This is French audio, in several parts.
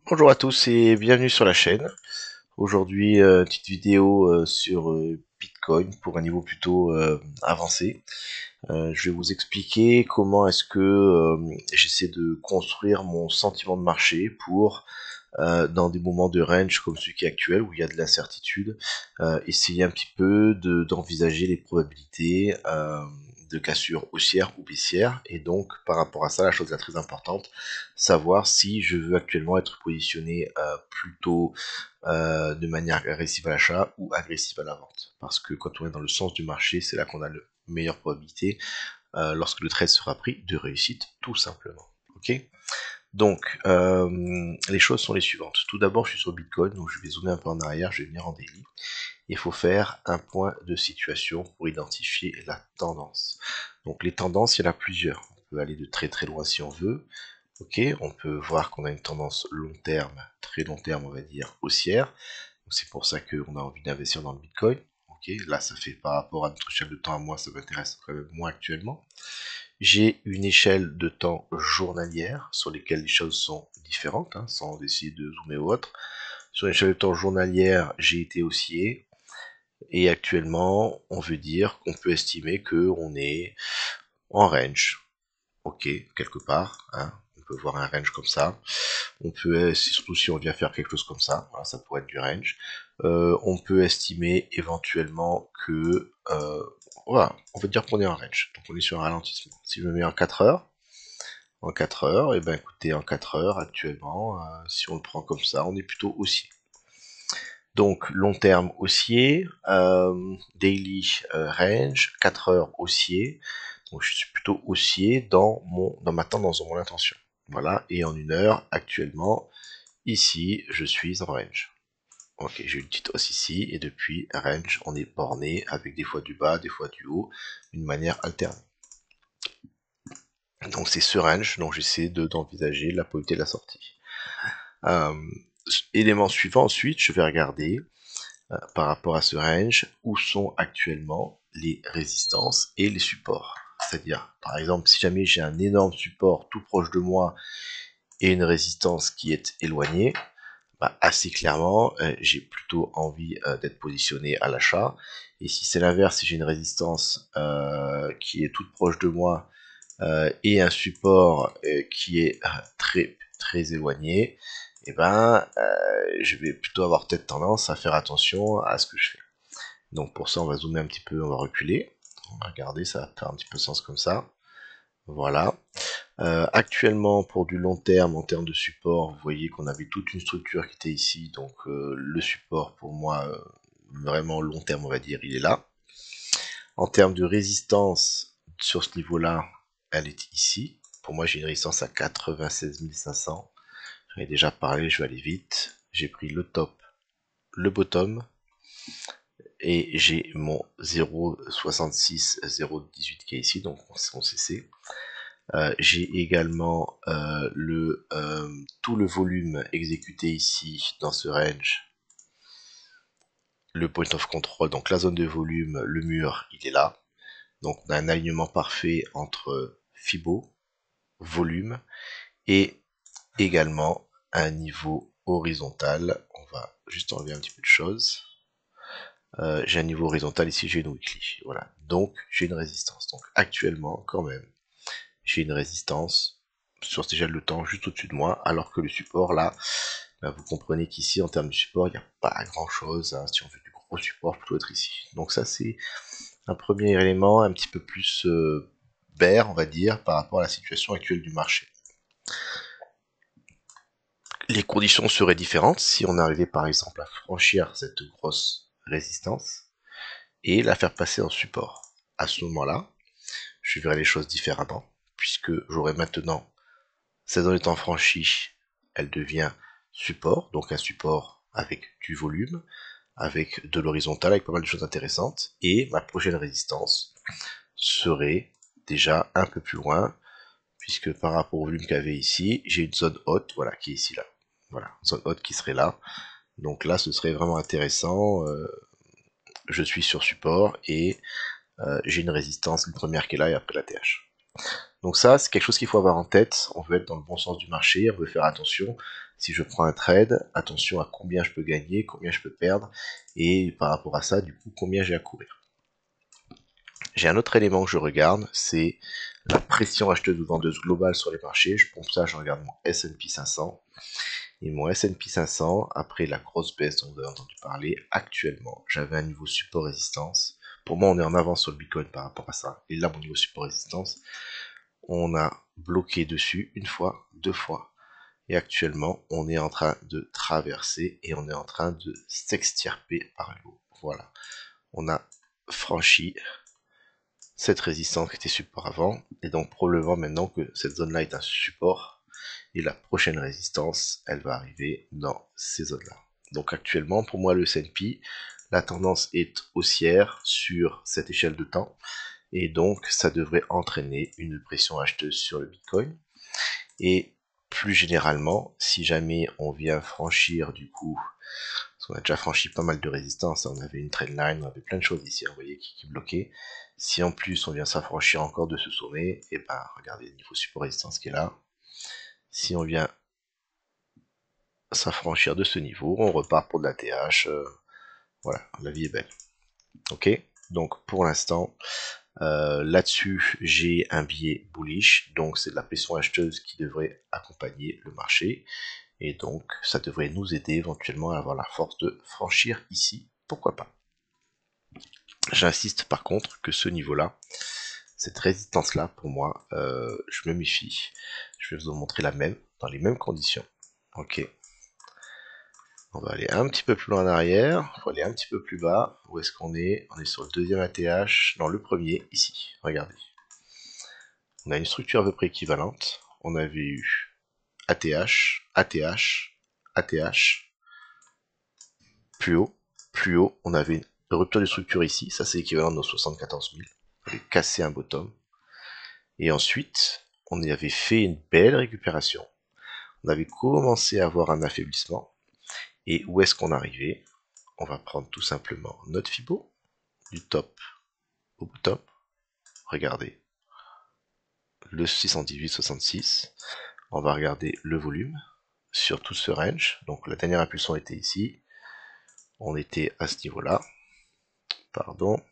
Bonjour à tous et bienvenue sur la chaîne. Aujourd'hui, petite vidéo sur Bitcoin pour un niveau plutôt avancé. Je vais vous expliquer comment est-ce que j'essaie de construire mon sentiment de marché pour, dans des moments de range comme celui qui est actuel, où il y a de l'incertitude, essayer un petit peu d'envisager les probabilités de cassure haussière ou baissière, et donc par rapport à ça, la chose la très importante, savoir si je veux actuellement être positionné plutôt de manière agressive à l'achat ou agressive à la vente. Parce que quand on est dans le sens du marché, c'est là qu'on a le meilleure probabilité, lorsque le trade sera pris, de réussite, tout simplement. Ok. Donc, les choses sont les suivantes. Tout d'abord, je suis sur Bitcoin, donc je vais zoomer un peu en arrière, je vais venir en daily. Il faut faire un point de situation pour identifier la tendance. Donc les tendances, il y en a plusieurs. On peut aller de très très loin si on veut. Ok, on peut voir qu'on a une tendance long terme, très long terme, on va dire haussière. C'est pour ça qu'on a envie d'investir dans le Bitcoin. Ok, là ça fait par rapport à notre échelle de temps à moi, ça m'intéresse quand même moins actuellement. J'ai une échelle de temps journalière sur lesquelles les choses sont différentes, hein, sans essayer de zoomer ou autre. Sur l'échelle de temps journalière, j'ai été haussier, et actuellement, on veut dire qu'on peut estimer qu'on est en range. Ok, quelque part, hein, on peut voir un range comme ça. On peut, surtout si on vient faire quelque chose comme ça, voilà, ça pourrait être du range. On peut estimer éventuellement que, voilà, on veut dire qu'on est en range, donc on est sur un ralentissement. Si je me mets en 4 heures, et ben écoutez, en 4 heures actuellement, si on le prend comme ça, on est plutôt haussier. Donc long terme haussier, daily range, 4 heures haussier. Donc je suis plutôt haussier dans ma tendance, dans mon intention. Voilà, et en 1 heure, actuellement, ici, je suis en range. Ok, j'ai une petite hausse ici, et depuis range, on est borné avec des fois du bas, des fois du haut, d'une manière alternée. Donc c'est ce range dont j'essaie d'envisager la probabilité de la sortie. Euh, Élément suivant, ensuite, je vais regarder par rapport à ce range où sont actuellement les résistances et les supports. C'est-à-dire, par exemple, si jamais j'ai un énorme support tout proche de moi et une résistance qui est éloignée, bah, assez clairement, j'ai plutôt envie d'être positionné à l'achat. Et si c'est l'inverse, si j'ai une résistance qui est toute proche de moi et un support qui est très très éloigné, et ben je vais plutôt avoir peut-être tendance à faire attention à ce que je fais. Donc pour ça, on va zoomer un petit peu, on va reculer. On va regarder, ça va faire un petit peu sens comme ça. Voilà. Actuellement, pour du long terme, en termes de support, vous voyez qu'on avait toute une structure qui était ici. Donc le support, pour moi, vraiment long terme, on va dire, il est là. En termes de résistance, sur ce niveau-là, elle est ici. Pour moi, j'ai une résistance à 96 500. J'en ai déjà parlé, je vais aller vite. J'ai pris le top, le bottom, et j'ai mon 0,66, 0,18 qui est ici, donc mon CC. J'ai également tout le volume exécuté ici dans ce range, le point of control, donc la zone de volume, le mur, il est là. Donc on a un alignement parfait entre Fibo, volume, et également un niveau horizontal. On va juste enlever un petit peu de choses. J'ai un niveau horizontal ici, j'ai une weekly. Voilà, donc j'ai une résistance. Donc actuellement, quand même, j'ai une résistance sur cette échelle de temps juste au-dessus de moi, alors que le support là, bah, vous comprenez qu'ici en termes de support, il n'y a pas grand chose, hein. Si on veut du gros support, plutôt être ici. Donc ça c'est un premier élément un petit peu plus bear, on va dire, par rapport à la situation actuelle du marché. Les conditions seraient différentes si on arrivait par exemple à franchir cette grosse résistance et la faire passer en support. À ce moment-là, je verrai les choses différemment, puisque j'aurai maintenant cette zone étant franchie, elle devient support, donc un support avec du volume, avec de l'horizontal, avec pas mal de choses intéressantes, et ma prochaine résistance serait déjà un peu plus loin, puisque par rapport au volume qu'il y avait ici, j'ai une zone haute, voilà, qui est ici là. Voilà, zone haute qui serait là. Donc là, ce serait vraiment intéressant. Je suis sur support et j'ai une résistance, une première qui est là et après la TH. Donc ça, c'est quelque chose qu'il faut avoir en tête. On veut être dans le bon sens du marché, on veut faire attention. Si je prends un trade, attention à combien je peux gagner, combien je peux perdre, et par rapport à ça, du coup, combien j'ai à courir. J'ai un autre élément que je regarde, c'est la pression acheteuse ou vendeuse globale sur les marchés. Pour ça, je regarde mon S&P 500. Et mon S&P 500, après la grosse baisse dont vous avez entendu parler, actuellement, j'avais un niveau support-résistance. Pour moi, on est en avance sur le Bitcoin par rapport à ça. Et là, mon niveau support-résistance, on a bloqué dessus une fois, deux fois. Et actuellement, on est en train de traverser et on est en train de s'extirper par le haut. Voilà. On a franchi cette résistance qui était support avant. Et donc, probablement maintenant que cette zone-là est un support. Et la prochaine résistance, elle va arriver dans ces zones-là. Donc actuellement, pour moi, le S&P, la tendance est haussière sur cette échelle de temps. Et donc, ça devrait entraîner une pression acheteuse sur le Bitcoin. Et plus généralement, si jamais on vient franchir du coup, parce qu'on a déjà franchi pas mal de résistances, on avait une trendline, on avait plein de choses ici, vous voyez, qui bloquaient. Si en plus on vient s'affranchir encore de ce sommet, et ben regardez le niveau support résistance qui est là. Si on vient s'affranchir de ce niveau, on repart pour de la TH, voilà, la vie est belle. Ok, donc pour l'instant, là-dessus, j'ai un biais bullish, donc c'est de la pression acheteuse qui devrait accompagner le marché, et donc ça devrait nous aider éventuellement à avoir la force de franchir ici, pourquoi pas. J'insiste par contre que ce niveau-là, cette résistance-là, pour moi, je me méfie. Je vais vous en montrer la même, dans les mêmes conditions. Ok. On va aller un petit peu plus loin en arrière, il faut aller un petit peu plus bas. Où est-ce qu'on est? On est sur le deuxième ATH, non le premier, ici, regardez. On a une structure à peu près équivalente. On avait eu ATH, ATH, ATH, plus haut, on avait une rupture de structure ici, ça c'est équivalent de nos 74 000. Il fallait casser un bottom. Et ensuite, on avait fait une belle récupération. On avait commencé à avoir un affaiblissement. Et où est-ce qu'on arrivait? On va prendre tout simplement notre Fibo, du top au bottom. Regardez, le 618,66. On va regarder le volume sur tout ce range. Donc la dernière impulsion était ici. On était à ce niveau-là. Pardon.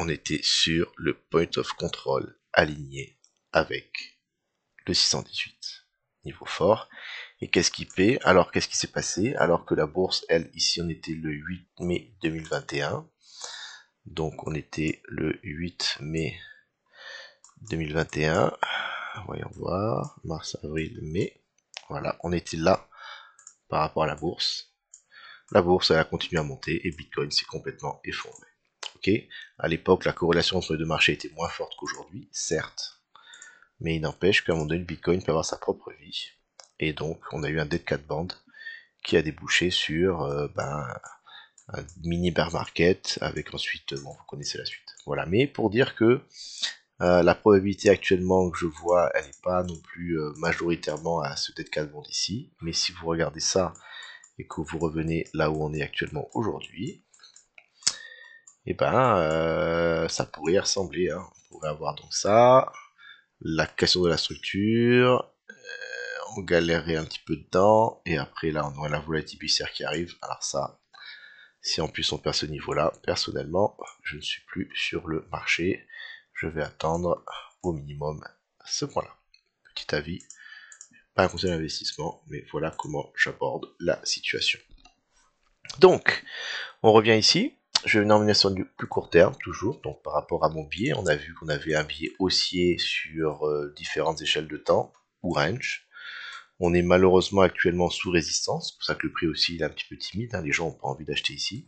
On était sur le point of control aligné avec le 618. Niveau fort. Et qu'est-ce qui paie? Alors qu'est-ce qui s'est passé? Alors que la bourse, elle, ici on était le 8 mai 2021. Donc on était le 8 mai 2021. Voyons voir. Mars, avril, mai. Voilà, on était là par rapport à la bourse. La bourse, elle a continué à monter et Bitcoin s'est complètement effondré. Ok, à l'époque, la corrélation entre les deux marchés était moins forte qu'aujourd'hui, certes, mais il n'empêche qu'à un moment donné, le Bitcoin peut avoir sa propre vie. Et donc, on a eu un dead cat band qui a débouché sur un mini bear market avec ensuite, bon, vous connaissez la suite. Voilà, mais pour dire que la probabilité actuellement que je vois, elle n'est pas non plus majoritairement à ce dead cat band ici, mais si vous regardez ça et que vous revenez là où on est actuellement aujourd'hui, et ça pourrait y ressembler. Hein. On pourrait avoir donc ça, la question de la structure, on galérerait un petit peu dedans, et après là on aurait la volatilité baissière qui arrive. Alors ça, si en plus on perd ce niveau-là, personnellement, je ne suis plus sur le marché. Je vais attendre au minimum ce point-là. Petit avis, pas un conseil d'investissement, mais voilà comment j'aborde la situation. Donc, on revient ici. Je vais une nomination du plus court terme, toujours. Donc, par rapport à mon biais, on a vu qu'on avait un biais haussier sur différentes échelles de temps ou range. On est malheureusement actuellement sous résistance. C'est pour ça que le prix aussi il est un petit peu timide. Hein. Les gens n'ont pas envie d'acheter ici.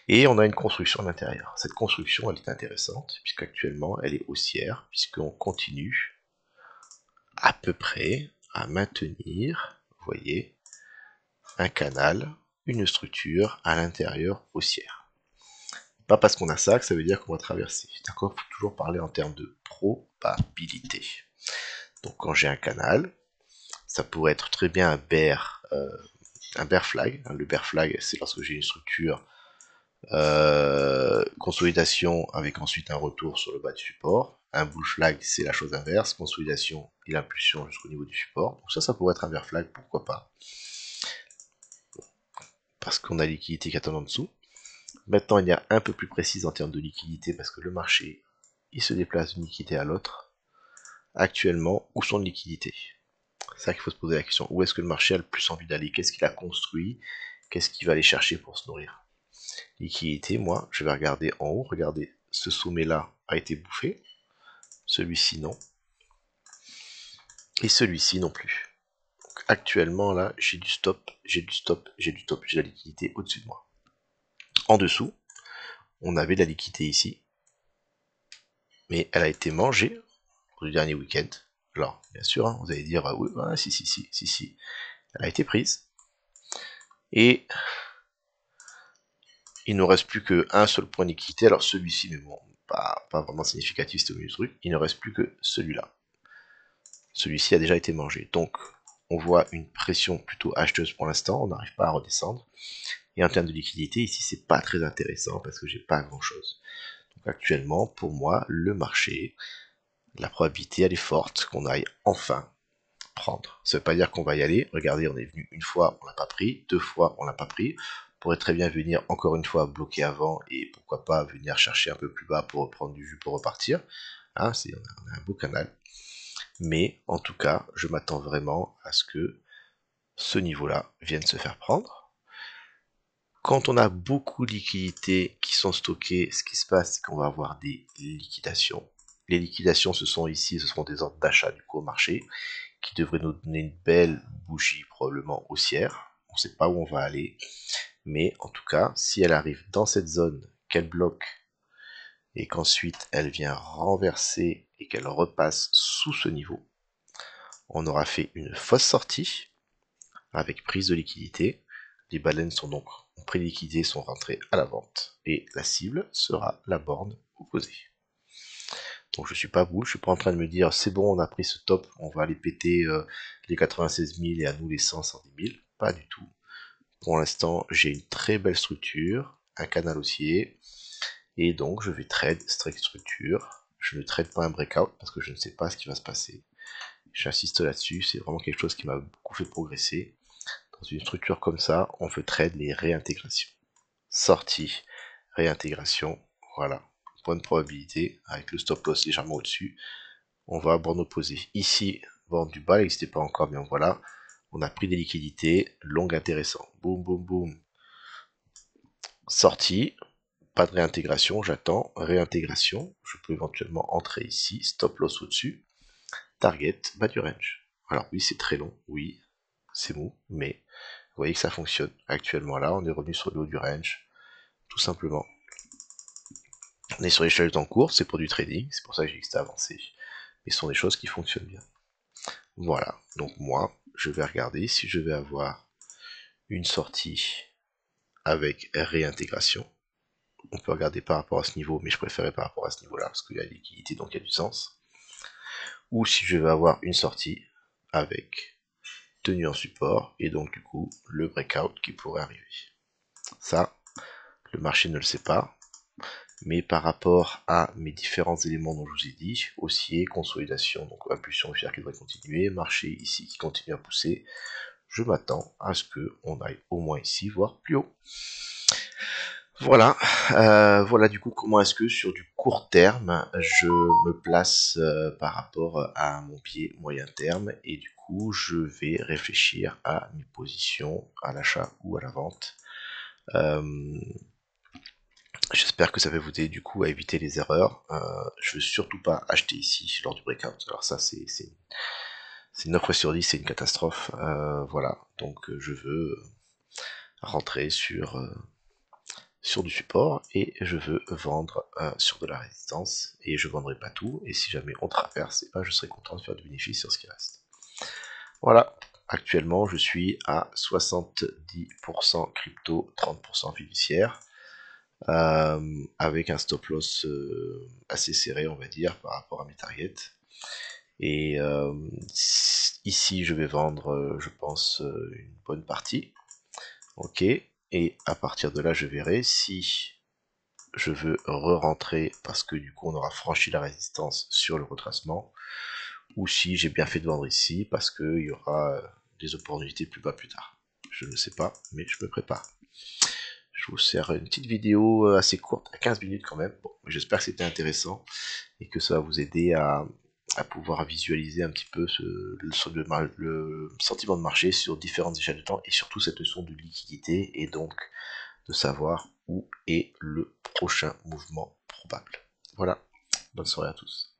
Et on a une construction à l'intérieur. Cette construction, elle est intéressante, puisqu'actuellement, elle est haussière, puisqu'on continue à peu près à maintenir, vous voyez, un canal, une structure à l'intérieur haussière. Pas parce qu'on a ça que ça veut dire qu'on va traverser. D'accord, il faut toujours parler en termes de probabilité. Donc quand j'ai un canal, ça pourrait être très bien un bear flag. Le bear flag, c'est lorsque j'ai une structure Consolidation avec ensuite un retour sur le bas du support. Un bull flag, c'est la chose inverse. Consolidation et l'impulsion jusqu'au niveau du support. Donc ça pourrait être un bear flag, pourquoi pas. Parce qu'on a liquidité qui attend en dessous. Maintenant, il y a un peu plus précise en termes de liquidité parce que le marché, il se déplace d'une liquidité à l'autre. Actuellement, où sont les liquidités? C'est ça qu'il faut se poser la question. Où est-ce que le marché a le plus envie d'aller? Qu'est-ce qu'il a construit? Qu'est-ce qu'il va aller chercher pour se nourrir? Liquidité, moi, je vais regarder en haut. Regardez, ce sommet-là a été bouffé. Celui-ci, non. Et celui-ci, non plus. Donc, actuellement, là, j'ai du stop, j'ai du stop, j'ai du stop. J'ai la liquidité au-dessus de moi. En dessous, on avait la liquidité ici. Mais elle a été mangée le dernier week-end. Alors, bien sûr, hein, vous allez dire, oui, si. Elle a été prise. Et il ne reste plus qu'un seul point d'équité. Alors celui-ci, mais bon, pas vraiment significatif, c'était au milieu du truc. Il ne reste plus que celui-là. Celui-ci a déjà été mangé. Donc, on voit une pression plutôt acheteuse pour l'instant. On n'arrive pas à redescendre. Et en termes de liquidité, ici, c'est pas très intéressant parce que j'ai pas grand-chose. Donc actuellement, pour moi, le marché, la probabilité, elle est forte qu'on aille enfin prendre. Ça veut pas dire qu'on va y aller. Regardez, on est venu une fois, on l'a pas pris. Deux fois, on l'a pas pris. On pourrait très bien venir encore une fois bloquer avant et pourquoi pas venir chercher un peu plus bas pour reprendre du jus pour repartir. Hein, on a un beau canal. Mais en tout cas, je m'attends vraiment à ce que ce niveau-là vienne se faire prendre. Quand on a beaucoup de liquidités qui sont stockées, ce qui se passe, c'est qu'on va avoir des liquidations. Les liquidations, ce sont des ordres d'achat du coup au marché qui devrait nous donner une belle bougie probablement haussière. On ne sait pas où on va aller, mais en tout cas, si elle arrive dans cette zone, qu'elle bloque et qu'ensuite elle vient renverser et qu'elle repasse sous ce niveau, on aura fait une fausse sortie avec prise de liquidité. Les baleines sont donc en pré-liquidé, sont rentrées à la vente et la cible sera la borne opposée. Donc je suis pas boule, je suis pas en train de me dire c'est bon, on a pris ce top, on va aller péter les 96 000 et à nous les 100, 110 000. Pas du tout. Pour l'instant, j'ai une très belle structure, un canal haussier, et donc je vais trade strict structure. Je ne trade pas un breakout parce que je ne sais pas ce qui va se passer. J'insiste là-dessus, c'est vraiment quelque chose qui m'a beaucoup fait progresser. Dans une structure comme ça, on veut trade les réintégrations. Sortie, réintégration, voilà. Bonne probabilité, avec le stop loss légèrement au-dessus. On va à borne opposée. Ici, borne du bas, il n'existait pas encore, bien voilà. On a pris des liquidités, long intéressant. Boum, boum, boum. Sortie, pas de réintégration, j'attends. Réintégration, je peux éventuellement entrer ici, stop loss au-dessus. Target, bas du range. Alors oui, c'est très long, oui, c'est mou, mais vous voyez que ça fonctionne. Actuellement là, on est revenu sur le haut du range, tout simplement. On est sur l'échelle de temps court, c'est pour du trading, c'est pour ça que j'ai dit que c'était avancé. Mais ce sont des choses qui fonctionnent bien. Voilà, donc moi, je vais regarder si je vais avoir une sortie avec réintégration. On peut regarder par rapport à ce niveau, mais je préférais par rapport à ce niveau-là, parce qu'il y a liquidité, donc il y a du sens. Ou si je vais avoir une sortie avec tenue en support, et donc du coup, le breakout qui pourrait arriver. Ça, le marché ne le sait pas, mais par rapport à mes différents éléments dont je vous ai dit, haussier, consolidation, donc impulsion haussière qui devrait continuer, marché ici qui continue à pousser, je m'attends à ce qu'on aille au moins ici, voire plus haut. Voilà, voilà du coup comment est-ce que sur du court terme, je me place par rapport à mon pied moyen terme, et du coup je vais réfléchir à mes positions, à l'achat ou à la vente. J'espère que ça va vous aider du coup à éviter les erreurs. Je veux surtout pas acheter ici lors du breakout. Alors ça c'est 9 fois sur 10, c'est une catastrophe. Voilà, donc je veux rentrer sur du support et je veux vendre sur de la résistance et je vendrai pas tout. Et si jamais on traverse, et ben, je serai content de faire du bénéfice sur ce qui reste. Voilà, actuellement je suis à 70% crypto, 30% fiduciaire. Avec un stop loss assez serré on va dire par rapport à mes targets, et ici je vais vendre je pense une bonne partie, ok, et à partir de là je verrai si je veux re-rentrer parce que du coup on aura franchi la résistance sur le retracement, ou si j'ai bien fait de vendre ici parce qu'il y aura des opportunités plus bas plus tard. Je ne sais pas, mais je me prépare. Je vous sers une petite vidéo assez courte, à 15 minutes quand même. Bon, j'espère que c'était intéressant et que ça va vous aider à pouvoir visualiser un petit peu le sentiment de marché sur différentes échelles de temps et surtout cette notion de liquidité et donc de savoir où est le prochain mouvement probable. Voilà, bonne soirée à tous.